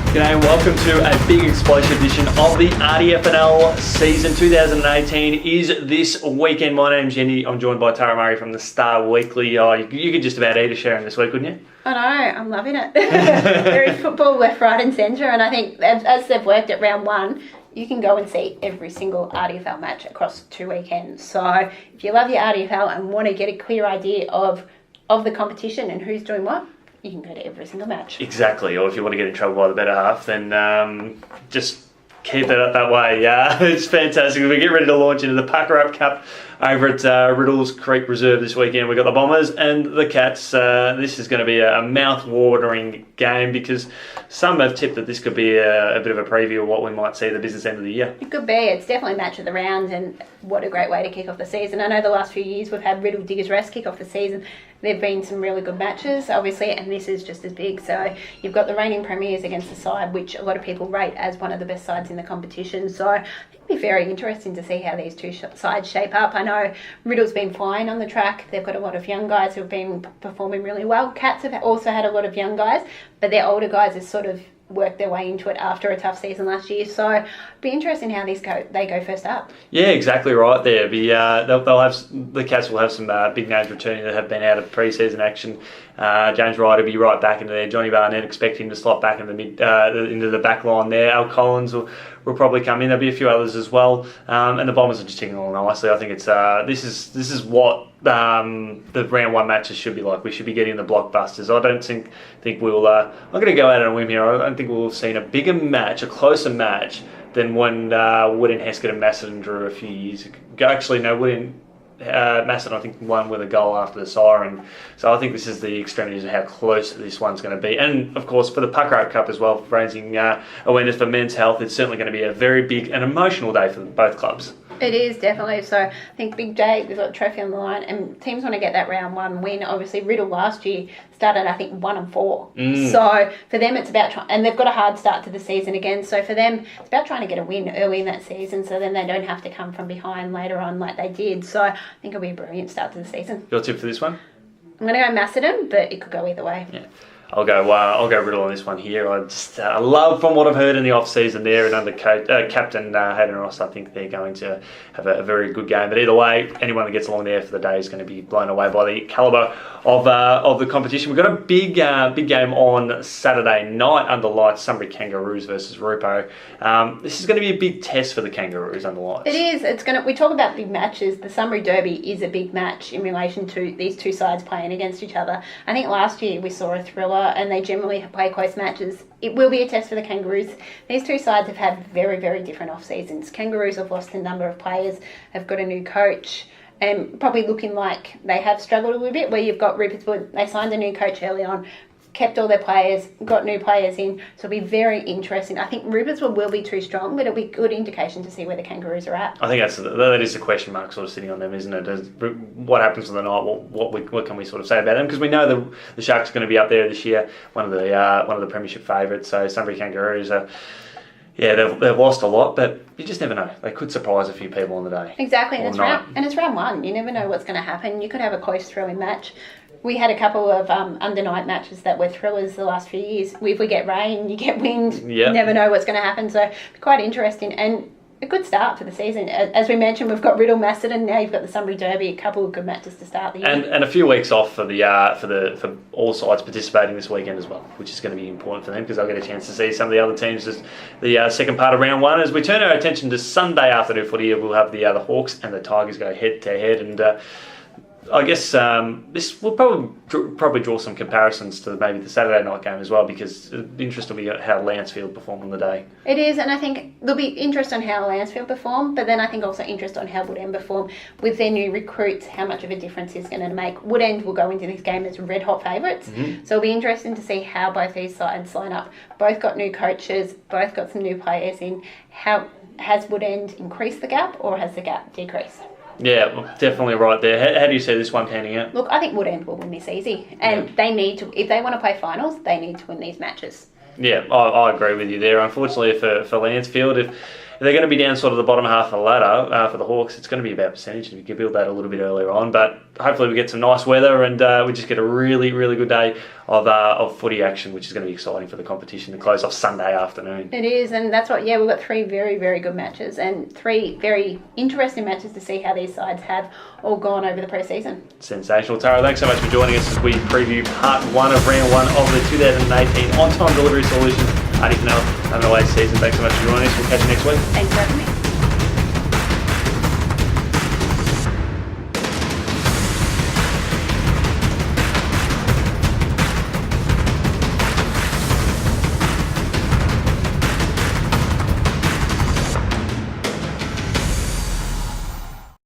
G'day and welcome to a big explosive edition of the Rdfnl season 2018 is this weekend. My name's Yeend. I'm joined by Tara Murray from the Star Weekly. You could just about eat a sharing this week, couldn't you? I know, I'm loving it. There is football left, right and centre, and I think as they've worked at round one, you can go and see every single RDFL match across 2 weekends. So if you love your RDFL and want to get a clear idea of the competition and who's doing what, you can go to every single match. Exactly, or if you want to get in trouble by the better half, then just keep it up that way. It's fantastic. We get ready to launch into the Pucker Up Cup over at Riddles Creek Reserve this weekend. We've got the Bombers and the Cats. This is going to be a mouth-watering game because some have tipped that this could be a bit of a preview of what we might see at the business end of the year. It could be. It's definitely match of the round, and what a great way to kick off the season. I know the last few years we've had Riddle Diggers Rest kick off the season. There have been some really good matches, obviously, and this is just as big. So you've got the reigning premiers against the side, which a lot of people rate as one of the best sides in the competition. So I think it'll be very interesting to see how these two sides shape up. I know Riddle's been flying on the track. They've got a lot of young guys who have been performing really well. Cats have also had a lot of young guys, but their older guys have sort of worked their way into it after a tough season last year. So it'll be interesting how they go first up. Yeah, exactly right there. They'll have the Cats will have some big names returning that have been out of pre-season action. James Wright will be right back into there. Johnny Barnett, expect him to slot back in the into the back line there. Al Collins will probably come in. There'll be a few others as well. And the Bombers are just ticking along nicely. I think it's this is what the round one matches should be like. We should be getting the blockbusters. I don't think we'll. I'm going to go out on a whim here. I don't think we'll have seen a bigger match, a closer match than when Wood and Heskett and Macedon drew a few years ago. Actually, no, Wood and Macedon, I think, won with a goal after the siren. So I think this is the extremities of how close this one's going to be. And, of course, for the Pucker Up Cup as well, raising awareness for men's health, it's certainly going to be a very big and emotional day for both clubs. It is, definitely. So I think big day, we've got a trophy on the line, and teams want to get that round one win. Obviously, Riddle last year started, I think, 1-4. So for them, it's about and they've got a hard start to the season again. So for them, it's about trying to get a win early in that season, so then they don't have to come from behind later on like they did. So I think it'll be a brilliant start to the season. Your tip for this one? I'm going to go Macedon, but it could go either way. Yeah. I'll go Riddle on this one here. I love from what I've heard in the off season there, and under Captain Hayden Ross, I think they're going to have a very good game. But either way, anyone that gets along there for the day is going to be blown away by the calibre of the competition. We've got a big game on Saturday night under lights. Sunbury Kangaroos versus Rupo. This is going to be a big test for the Kangaroos under lights. It is. We talk about big matches. The Sunbury Derby is a big match in relation to these two sides playing against each other. I think last year we saw a thriller, and they generally play close matches. It will be a test for the Kangaroos. These two sides have had very, very different off seasons. Kangaroos have lost a number of players, have got a new coach, and probably looking like they have struggled a little bit, where you've got Rupert's Wood. They signed a new coach early on, kept all their players, got new players in, so it'll be very interesting. I think Rupert's Wood will be too strong, but it'll be a good indication to see where the Kangaroos are at. I think that is a question mark sort of sitting on them, isn't it? What happens on the night? What can we sort of say about them? Because we know the Sharks are going to be up there this year, one of the premiership favourites. So Sunbury Kangaroos are. Yeah, they've lost a lot, but you just never know. They could surprise a few people on the day. Exactly, and it's round one. You never know what's going to happen. You could have a close, thrilling match. We had a couple of under-night matches that were thrillers the last few years. If we get rain, you get wind. Yep. You never know what's going to happen. So quite interesting and a good start for the season. As we mentioned, we've got Riddle, Macedon. Now you've got the Sunbury Derby. A couple of good matches to start the year. And a few weeks off for for all sides participating this weekend as well, which is going to be important for them because they'll get a chance to see some of the other teams as the second part of round one. As we turn our attention to Sunday afternoon footy, we'll have the Hawks and the Tigers go head to head, and I guess this will probably draw some comparisons to maybe the Saturday night game as well, because the interest will be how Lancefield perform on the day. It is, and I think there'll be interest on how Lancefield perform, but then I think also interest on how Woodend perform with their new recruits, how much of a difference is going to make. Woodend will go into this game as red hot favourites, so it'll be interesting to see how both these sides line up. Both got new coaches, both got some new players in. How has Woodend increased the gap, or has the gap decreased? Yeah, definitely right there. How do you see this one panning out? Look, I think Woodend will win this easy. And they need to, if they want to play finals, they need to win these matches. Yeah, I agree with you there. Unfortunately for Lancefield, if they're going to be down sort of the bottom half of the ladder for the Hawks, it's going to be about percentage, and we can build that a little bit earlier on. But hopefully we get some nice weather, and we just get a really, really good day of footy action, which is going to be exciting for the competition to close off Sunday afternoon. It is, and that's what, we've got 3 very, very good matches and 3 very interesting matches to see how these sides have all gone over the pre-season. Sensational. Tara, thanks so much for joining us as we preview part 1 of round 1 of the 2018 On-Time Delivery Solutions Rdfnl Away season. Thanks so much for joining us. We'll catch you next week. Thanks for having me.